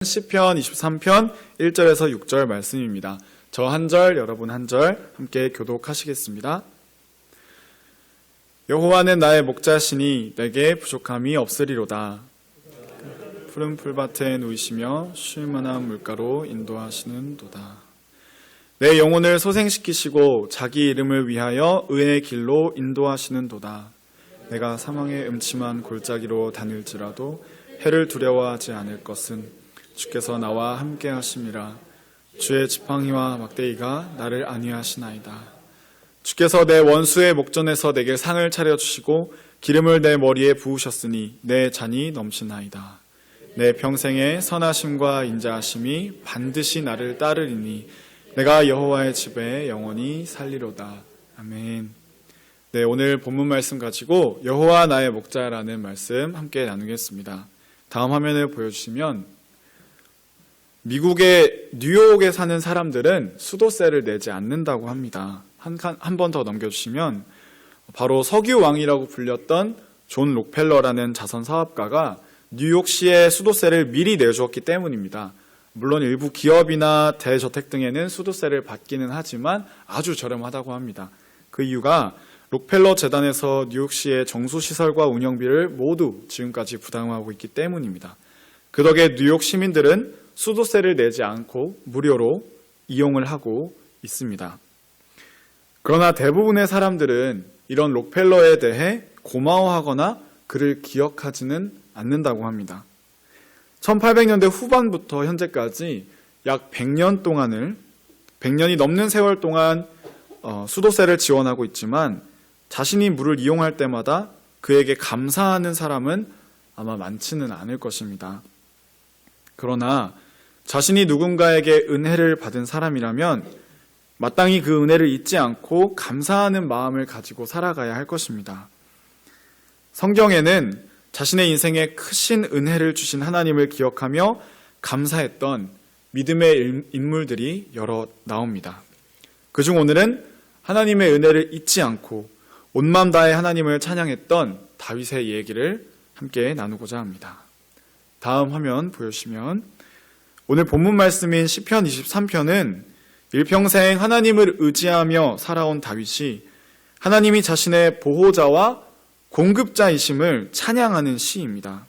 시편 23편 1절에서 6절 말씀입니다. 저 한 절, 여러분 한 절 함께 교독하시겠습니다. 여호와는 나의 목자시니 내게 부족함이 없으리로다. 푸른 풀밭에 누이시며 쉴 만한 물가로 인도하시는도다. 내 영혼을 소생시키시고 자기 이름을 위하여 의의 길로 인도하시는도다. 내가 사망의 음침한 골짜기로 다닐지라도 해를 두려워하지 않을 것은 주께서 나와 함께 하심이라. 주의 지팡이와 막대기가 나를 안위하시나이다. 주께서 내 원수의 목전에서 내게 상을 차려주시고 기름을 내 머리에 부으셨으니 내 잔이 넘치나이다. 내 평생의 선하심과 인자하심이 반드시 나를 따르리니 내가 여호와의 집에 영원히 살리로다. 아멘. 네, 오늘 본문 말씀 가지고 여호와 나의 목자라는 말씀 함께 나누겠습니다. 다음 화면을 보여주시면 미국의 뉴욕에 사는 사람들은 수도세를 내지 않는다고 합니다. 한 번 더 넘겨주시면 바로 석유왕이라고 불렸던 존 록펠러라는 자선 사업가가 뉴욕시에 수도세를 미리 내주었기 때문입니다. 물론 일부 기업이나 대저택 등에는 수도세를 받기는 하지만 아주 저렴하다고 합니다. 그 이유가 록펠러 재단에서 뉴욕시의 정수시설과 운영비를 모두 지금까지 부담하고 있기 때문입니다. 그 덕에 뉴욕 시민들은 수도세를 내지 않고 무료로 이용을 하고 있습니다. 그러나 대부분의 사람들은 이런 록펠러에 대해 고마워하거나 그를 기억하지는 않는다고 합니다. 1800년대 후반부터 현재까지 약 100년이 넘는 세월 동안 수도세를 지원하고 있지만 자신이 물을 이용할 때마다 그에게 감사하는 사람은 아마 많지는 않을 것입니다. 그러나 자신이 누군가에게 은혜를 받은 사람이라면 마땅히 그 은혜를 잊지 않고 감사하는 마음을 가지고 살아가야 할 것입니다. 성경에는 자신의 인생에 크신 은혜를 주신 하나님을 기억하며 감사했던 믿음의 인물들이 여러 나옵니다. 그중 오늘은 하나님의 은혜를 잊지 않고 온 마음 다해 하나님을 찬양했던 다윗의 얘기를 함께 나누고자 합니다. 다음 화면 보여주시면 오늘 본문 말씀인 시편 23편은 일평생 하나님을 의지하며 살아온 다윗이 하나님이 자신의 보호자와 공급자이심을 찬양하는 시입니다.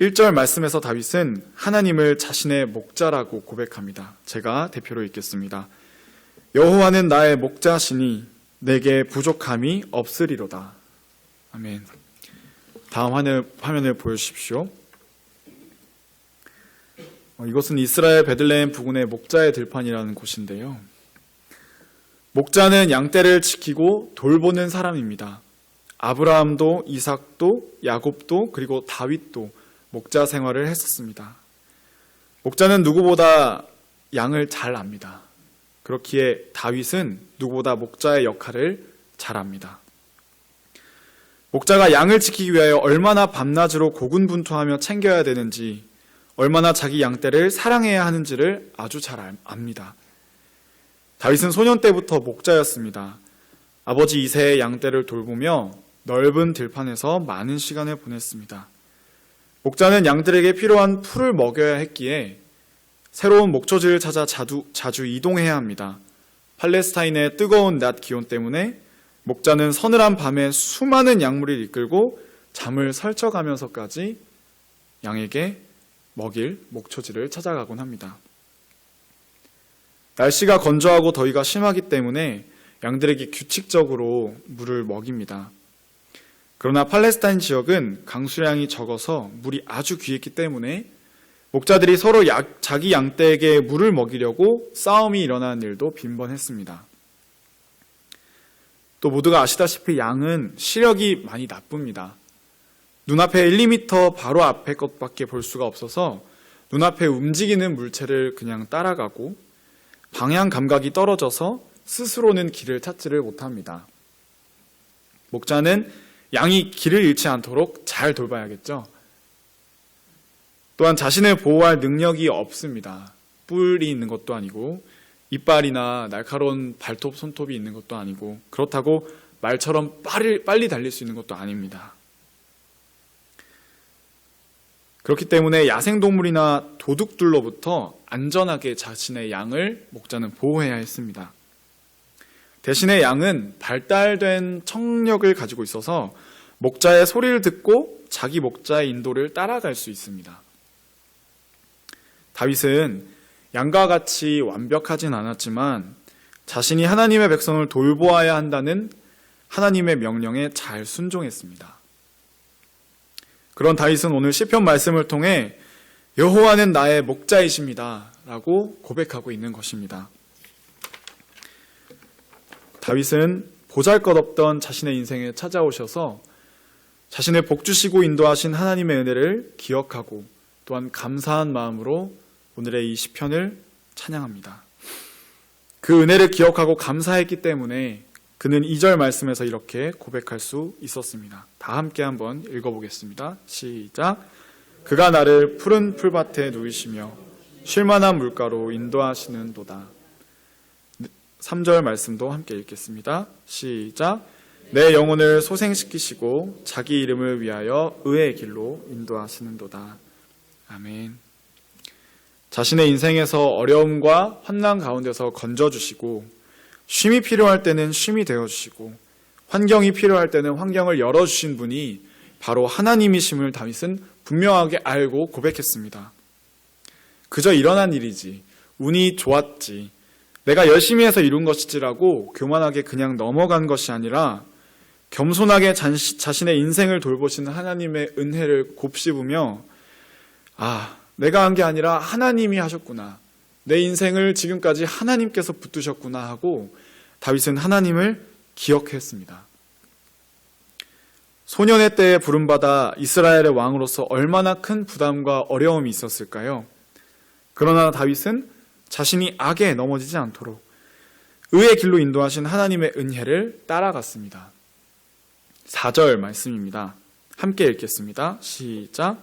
1절 말씀에서 다윗은 하나님을 자신의 목자라고 고백합니다. 제가 대표로 읽겠습니다. 여호와는 나의 목자시니 내게 부족함이 없으리로다. 아멘. 다음 화면을 보여주십시오. 이것은 이스라엘 베들레헴 부근의 목자의 들판이라는 곳인데요. 목자는 양떼를 지키고 돌보는 사람입니다. 아브라함도 이삭도 야곱도 그리고 다윗도 목자 생활을 했었습니다. 목자는 누구보다 양을 잘 압니다. 그렇기에 다윗은 누구보다 목자의 역할을 잘 압니다. 목자가 양을 지키기 위하여 얼마나 밤낮으로 고군분투하며 챙겨야 되는지, 얼마나 자기 양떼를 사랑해야 하는지를 아주 잘 압니다. 다윗은 소년 때부터 목자였습니다. 아버지 이새의 양떼를 돌보며 넓은 들판에서 많은 시간을 보냈습니다. 목자는 양들에게 필요한 풀을 먹여야 했기에 새로운 목초지를 찾아 자주 이동해야 합니다. 팔레스타인의 뜨거운 낮 기온 때문에 목자는 서늘한 밤에 수많은 양무리를 이끌고 잠을 설쳐가면서까지 양에게 먹일 목초지를 찾아가곤 합니다. 날씨가 건조하고 더위가 심하기 때문에 양들에게 규칙적으로 물을 먹입니다. 그러나 팔레스타인 지역은 강수량이 적어서 물이 아주 귀했기 때문에 목자들이 서로 자기 양떼에게 물을 먹이려고 싸움이 일어나는 일도 빈번했습니다. 또 모두가 아시다시피 양은 시력이 많이 나쁩니다. 눈앞에 1, 2m 바로 앞에 것밖에 볼 수가 없어서 눈앞에 움직이는 물체를 그냥 따라가고 방향 감각이 떨어져서 스스로는 길을 찾지를 못합니다. 목자는 양이 길을 잃지 않도록 잘 돌봐야겠죠. 또한 자신을 보호할 능력이 없습니다. 뿔이 있는 것도 아니고 이빨이나 날카로운 발톱, 손톱이 있는 것도 아니고 그렇다고 말처럼 빨리 달릴 수 있는 것도 아닙니다. 그렇기 때문에 야생동물이나 도둑들로부터 안전하게 자신의 양을 목자는 보호해야 했습니다. 대신에 양은 발달된 청력을 가지고 있어서 목자의 소리를 듣고 자기 목자의 인도를 따라갈 수 있습니다. 다윗은 양과 같이 완벽하진 않았지만 자신이 하나님의 백성을 돌보아야 한다는 하나님의 명령에 잘 순종했습니다. 그런 다윗은 오늘 시편 말씀을 통해 여호와는 나의 목자이십니다 라고 고백하고 있는 것입니다. 다윗은 보잘것없던 자신의 인생에 찾아오셔서 자신을 복주시고 인도하신 하나님의 은혜를 기억하고 또한 감사한 마음으로 오늘의 이 시편을 찬양합니다. 그 은혜를 기억하고 감사했기 때문에 그는 2절 말씀에서 이렇게 고백할 수 있었습니다. 다 함께 한번 읽어보겠습니다. 시작. 그가 나를 푸른 풀밭에 누이시며 쉴만한 물가로 인도하시는도다. 3절 말씀도 함께 읽겠습니다. 시작. 내 영혼을 소생시키시고 자기 이름을 위하여 의의 길로 인도하시는도다. 아멘. 자신의 인생에서 어려움과 환난 가운데서 건져주시고 쉼이 필요할 때는 쉼이 되어주시고 환경이 필요할 때는 환경을 열어주신 분이 바로 하나님이심을 다윗은 분명하게 알고 고백했습니다. 그저 일어난 일이지, 운이 좋았지, 내가 열심히 해서 이룬 것이지라고 교만하게 그냥 넘어간 것이 아니라 겸손하게 자신의 인생을 돌보시는 하나님의 은혜를 곱씹으며 내가 한 게 아니라 하나님이 하셨구나, 내 인생을 지금까지 하나님께서 붙드셨구나 하고 다윗은 하나님을 기억했습니다. 소년의 때에 부름받아 이스라엘의 왕으로서 얼마나 큰 부담과 어려움이 있었을까요? 그러나 다윗은 자신이 악에 넘어지지 않도록 의의 길로 인도하신 하나님의 은혜를 따라갔습니다. 4절 말씀입니다. 함께 읽겠습니다. 시작.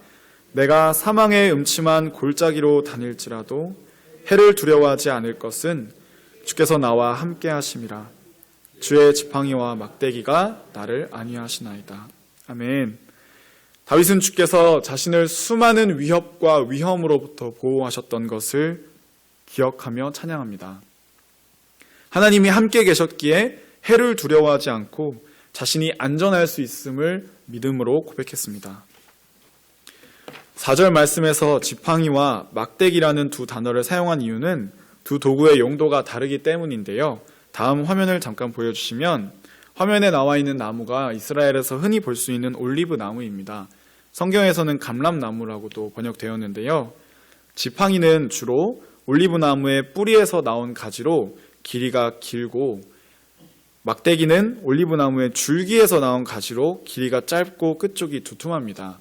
내가 사망의 음침한 골짜기로 다닐지라도 해를 두려워하지 않을 것은 주께서 나와 함께 하심이라. 주의 지팡이와 막대기가 나를 안위하시나이다. 아멘. 다윗은 주께서 자신을 수많은 위협과 위험으로부터 보호하셨던 것을 기억하며 찬양합니다. 하나님이 함께 계셨기에 해를 두려워하지 않고 자신이 안전할 수 있음을 믿음으로 고백했습니다. 4절 말씀에서 지팡이와 막대기라는 두 단어를 사용한 이유는 두 도구의 용도가 다르기 때문인데요. 다음 화면을 잠깐 보여주시면 화면에 나와 있는 나무가 이스라엘에서 흔히 볼 수 있는 올리브 나무입니다. 성경에서는 감람나무라고도 번역되었는데요. 지팡이는 주로 올리브 나무의 뿌리에서 나온 가지로 길이가 길고, 막대기는 올리브 나무의 줄기에서 나온 가지로 길이가 짧고 끝쪽이 두툼합니다.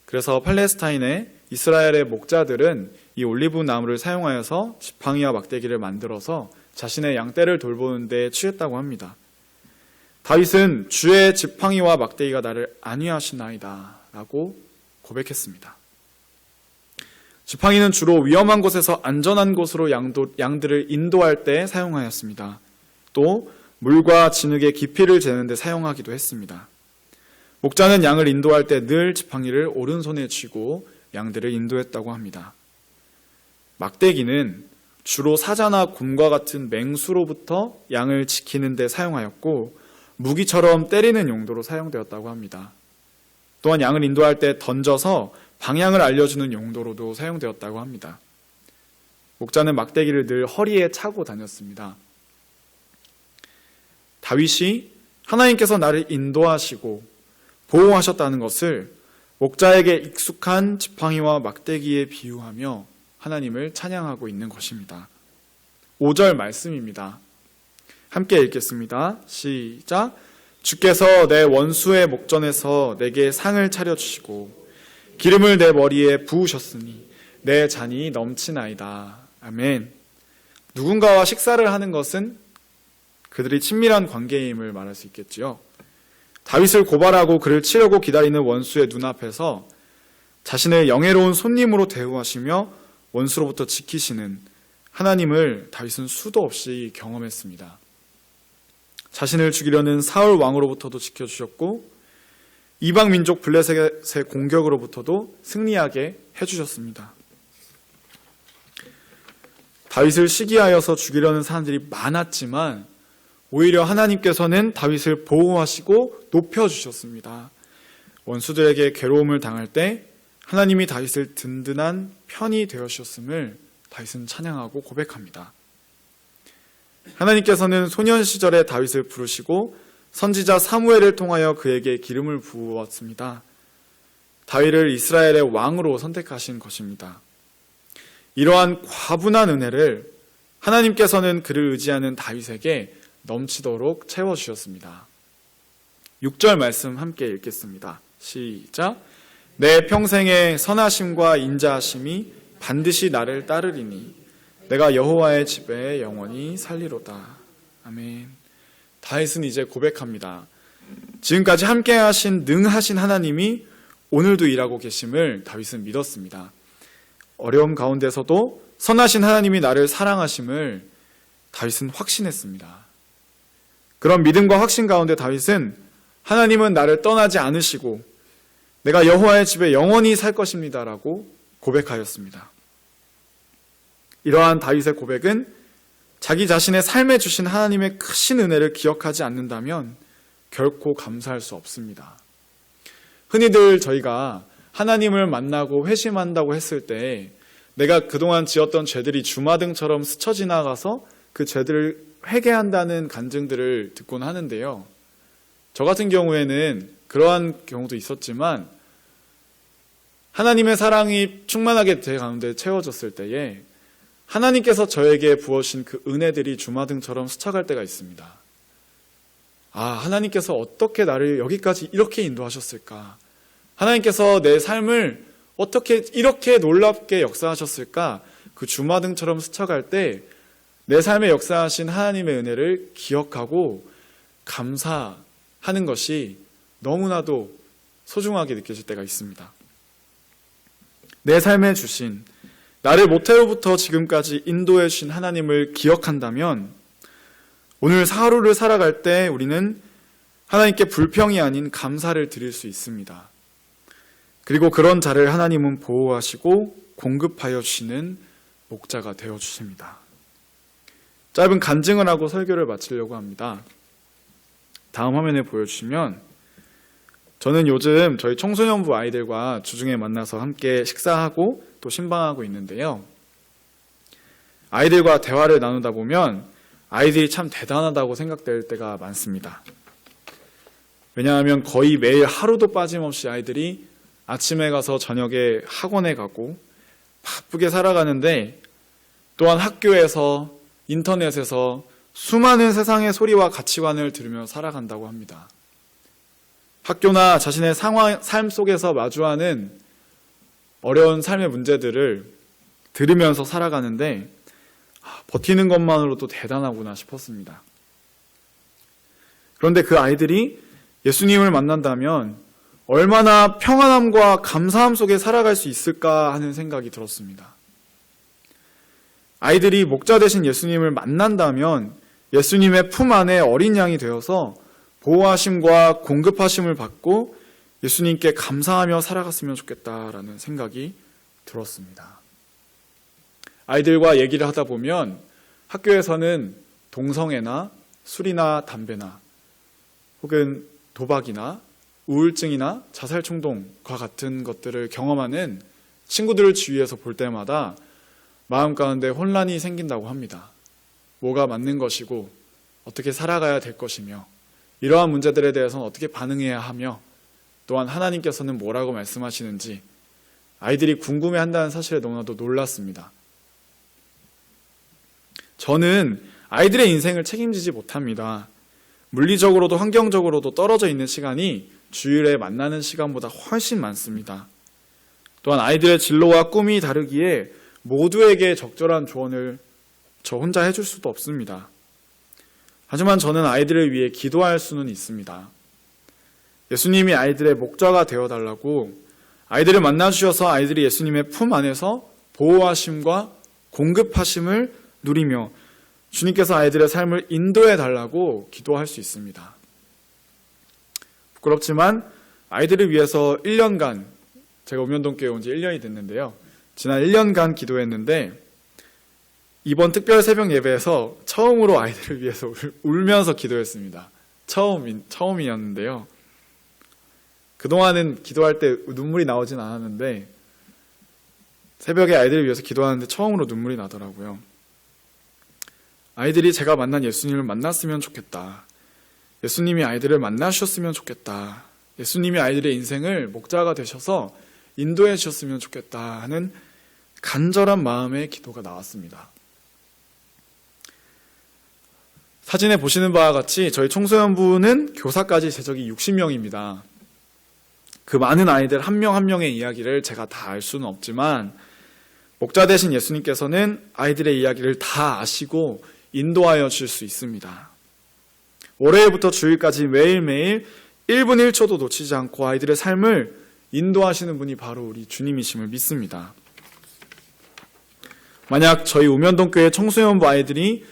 그래서 팔레스타인의 이스라엘의 목자들은 이 올리브 나무를 사용하여서 지팡이와 막대기를 만들어서 자신의 양떼를 돌보는 데 취했다고 합니다. 다윗은 주의 지팡이와 막대기가 나를 안위하시나이다 라고 고백했습니다. 지팡이는 주로 위험한 곳에서 안전한 곳으로 양들을 인도할 때 사용하였습니다. 또 물과 진흙의 깊이를 재는 데 사용하기도 했습니다. 목자는 양을 인도할 때 늘 지팡이를 오른손에 쥐고 양들을 인도했다고 합니다. 막대기는 주로 사자나 곰과 같은 맹수로부터 양을 지키는 데 사용하였고 무기처럼 때리는 용도로 사용되었다고 합니다. 또한 양을 인도할 때 던져서 방향을 알려주는 용도로도 사용되었다고 합니다. 목자는 막대기를 늘 허리에 차고 다녔습니다. 다윗이 하나님께서 나를 인도하시고 보호하셨다는 것을 목자에게 익숙한 지팡이와 막대기에 비유하며 하나님을 찬양하고 있는 것입니다. 5절 말씀입니다. 함께 읽겠습니다. 시작. 주께서 내 원수의 목전에서 내게 상을 차려주시고 기름을 내 머리에 부으셨으니 내 잔이 넘치나이다. 아멘. 누군가와 식사를 하는 것은 그들이 친밀한 관계임을 말할 수 있겠지요. 다윗을 고발하고 그를 치려고 기다리는 원수의 눈앞에서 자신을 영예로운 손님으로 대우하시며 원수로부터 지키시는 하나님을 다윗은 수도 없이 경험했습니다. 자신을 죽이려는 사울 왕으로부터도 지켜주셨고 이방 민족 블레셋의 공격으로부터도 승리하게 해주셨습니다. 다윗을 시기하여서 죽이려는 사람들이 많았지만 오히려 하나님께서는 다윗을 보호하시고 높여주셨습니다. 원수들에게 괴로움을 당할 때 하나님이 다윗을 든든한 편이 되어주셨음을 다윗은 찬양하고 고백합니다. 하나님께서는 소년 시절에 다윗을 부르시고 선지자 사무엘을 통하여 그에게 기름을 부었습니다. 다윗을 이스라엘의 왕으로 선택하신 것입니다. 이러한 과분한 은혜를 하나님께서는 그를 의지하는 다윗에게 넘치도록 채워주셨습니다. 6절 말씀 함께 읽겠습니다. 시작. 내 평생의 선하심과 인자하심이 반드시 나를 따르리니 내가 여호와의 집에 영원히 살리로다. 아멘. 다윗은 이제 고백합니다. 지금까지 함께 하신 능하신 하나님이 오늘도 일하고 계심을 다윗은 믿었습니다. 어려움 가운데서도 선하신 하나님이 나를 사랑하심을 다윗은 확신했습니다. 그런 믿음과 확신 가운데 다윗은 하나님은 나를 떠나지 않으시고 내가 여호와의 집에 영원히 살 것입니다라고 고백하였습니다. 이러한 다윗의 고백은 자기 자신의 삶에 주신 하나님의 크신 은혜를 기억하지 않는다면 결코 감사할 수 없습니다. 흔히들 저희가 하나님을 만나고 회심한다고 했을 때 내가 그동안 지었던 죄들이 주마등처럼 스쳐 지나가서 그 죄들을 회개한다는 간증들을 듣곤 하는데요. 저 같은 경우에는 그러한 경우도 있었지만 하나님의 사랑이 충만하게 제 가운데 채워졌을 때에 하나님께서 저에게 부어주신 그 은혜들이 주마등처럼 스쳐갈 때가 있습니다. 아, 하나님께서 어떻게 나를 여기까지 이렇게 인도하셨을까? 하나님께서 내 삶을 어떻게 이렇게 놀랍게 역사하셨을까? 그 주마등처럼 스쳐갈 때 내 삶에 역사하신 하나님의 은혜를 기억하고 감사하는 것이 너무나도 소중하게 느껴질 때가 있습니다. 내 삶에 주신 나를 모태로부터 지금까지 인도해 주신 하나님을 기억한다면 오늘 하루를 살아갈 때 우리는 하나님께 불평이 아닌 감사를 드릴 수 있습니다. 그리고 그런 자를 하나님은 보호하시고 공급하여 주시는 목자가 되어 주십니다. 짧은 간증을 하고 설교를 마치려고 합니다. 다음 화면에 보여주시면 저는 요즘 저희 청소년부 아이들과 주중에 만나서 함께 식사하고 또 신방하고 있는데요. 아이들과 대화를 나누다 보면 아이들이 참 대단하다고 생각될 때가 많습니다. 왜냐하면 거의 매일 하루도 빠짐없이 아이들이 아침에 가서 저녁에 학원에 가고 바쁘게 살아가는데 또한 학교에서 인터넷에서 수많은 세상의 소리와 가치관을 들으며 살아간다고 합니다. 학교나 자신의 삶 속에서 마주하는 어려운 삶의 문제들을 들으면서 살아가는데 버티는 것만으로도 대단하구나 싶었습니다. 그런데 그 아이들이 예수님을 만난다면 얼마나 평안함과 감사함 속에 살아갈 수 있을까 하는 생각이 들었습니다. 아이들이 목자 되신 예수님을 만난다면 예수님의 품 안에 어린 양이 되어서 보호하심과 공급하심을 받고 예수님께 감사하며 살아갔으면 좋겠다라는 생각이 들었습니다. 아이들과 얘기를 하다 보면 학교에서는 동성애나 술이나 담배나 혹은 도박이나 우울증이나 자살衝動과 같은 것들을 경험하는 친구들을 주위에서 볼 때마다 마음 가운데 혼란이 생긴다고 합니다. 뭐가 맞는 것이고 어떻게 살아가야 될 것이며 이러한 문제들에 대해서는 어떻게 반응해야 하며 또한 하나님께서는 뭐라고 말씀하시는지 아이들이 궁금해한다는 사실에 너무나도 놀랐습니다. 저는 아이들의 인생을 책임지지 못합니다. 물리적으로도 환경적으로도 떨어져 있는 시간이 주일에 만나는 시간보다 훨씬 많습니다. 또한 아이들의 진로와 꿈이 다르기에 모두에게 적절한 조언을 저 혼자 해줄 수도 없습니다. 하지만 저는 아이들을 위해 기도할 수는 있습니다. 예수님이 아이들의 목자가 되어달라고 아이들을 만나주셔서 아이들이 예수님의 품 안에서 보호하심과 공급하심을 누리며 주님께서 아이들의 삶을 인도해달라고 기도할 수 있습니다. 부끄럽지만 아이들을 위해서 1년간 제가 우면동교회 온 지 1년이 됐는데요. 지난 1년간 기도했는데 이번 특별 새벽 예배에서 처음으로 아이들을 위해서 울면서 기도했습니다. 처음이었는데요. 그동안은 기도할 때 눈물이 나오진 않았는데 새벽에 아이들을 위해서 기도하는데 처음으로 눈물이 나더라고요. 아이들이 제가 만난 예수님을 만났으면 좋겠다. 예수님이 아이들을 만나주셨으면 좋겠다. 예수님이 아이들의 인생을 목자가 되셔서 인도해 주셨으면 좋겠다 하는 간절한 마음의 기도가 나왔습니다. 사진에 보시는 바와 같이 저희 청소년부는 교사까지 재적이 60명입니다. 그 많은 아이들 한 명 한 명의 이야기를 제가 다 알 수는 없지만 목자 되신 예수님께서는 아이들의 이야기를 다 아시고 인도하여 줄 수 있습니다. 월요일부터 주일까지 매일매일 1분 1초도 놓치지 않고 아이들의 삶을 인도하시는 분이 바로 우리 주님이심을 믿습니다. 만약 저희 우면동교회 청소년부 아이들이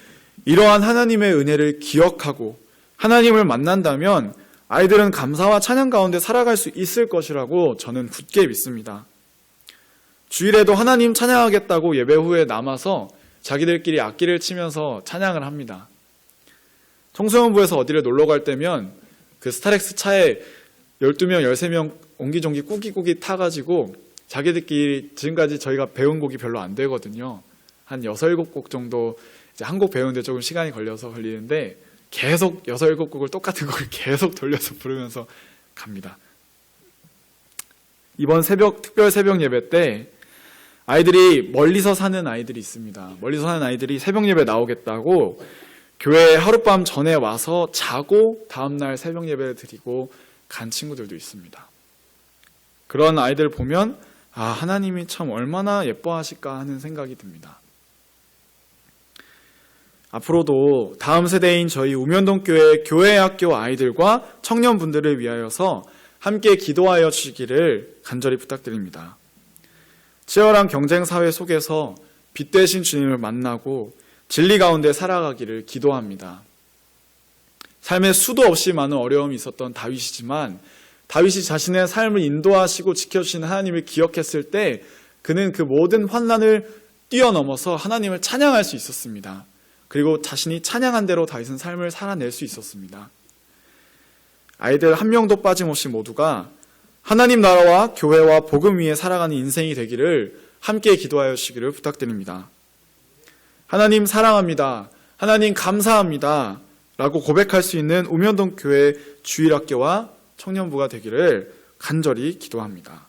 이러한 하나님의 은혜를 기억하고 하나님을 만난다면 아이들은 감사와 찬양 가운데 살아갈 수 있을 것이라고 저는 굳게 믿습니다. 주일에도 하나님 찬양하겠다고 예배 후에 남아서 자기들끼리 악기를 치면서 찬양을 합니다. 청소년부에서 어디를 놀러 갈 때면 그 스타렉스 차에 12명, 13명 옹기종기 꾸기꾸기 타가지고 자기들끼리 지금까지 저희가 배운 곡이 별로 안 되거든요. 한 6, 7곡 정도 이제 한 곡 배우는데 조금 시간이 걸리는데 계속 6, 7곡을 똑같은 곡을 계속 돌려서 부르면서 갑니다. 이번 특별 새벽 예배 때 아이들이 멀리서 사는 아이들이 있습니다. 멀리서 사는 아이들이 새벽 예배 나오겠다고 교회에 하룻밤 전에 와서 자고 다음날 새벽 예배를 드리고 간 친구들도 있습니다. 그런 아이들 보면 하나님이 참 얼마나 예뻐하실까 하는 생각이 듭니다. 앞으로도 다음 세대인 저희 우면동교회 교회학교 아이들과 청년분들을 위하여서 함께 기도하여 주시기를 간절히 부탁드립니다. 치열한 경쟁 사회 속에서 빛 되신 주님을 만나고 진리 가운데 살아가기를 기도합니다. 삶에 수도 없이 많은 어려움이 있었던 다윗이지만 다윗이 자신의 삶을 인도하시고 지켜주시는 하나님을 기억했을 때 그는 그 모든 환난을 뛰어넘어서 하나님을 찬양할 수 있었습니다. 그리고 자신이 찬양한 대로 다윗은 삶을 살아낼 수 있었습니다. 아이들 한 명도 빠짐없이 모두가 하나님 나라와 교회와 복음 위에 살아가는 인생이 되기를 함께 기도하여 주시기를 부탁드립니다. 하나님 사랑합니다. 하나님 감사합니다. 라고 고백할 수 있는 우면동 교회 주일학교와 청년부가 되기를 간절히 기도합니다.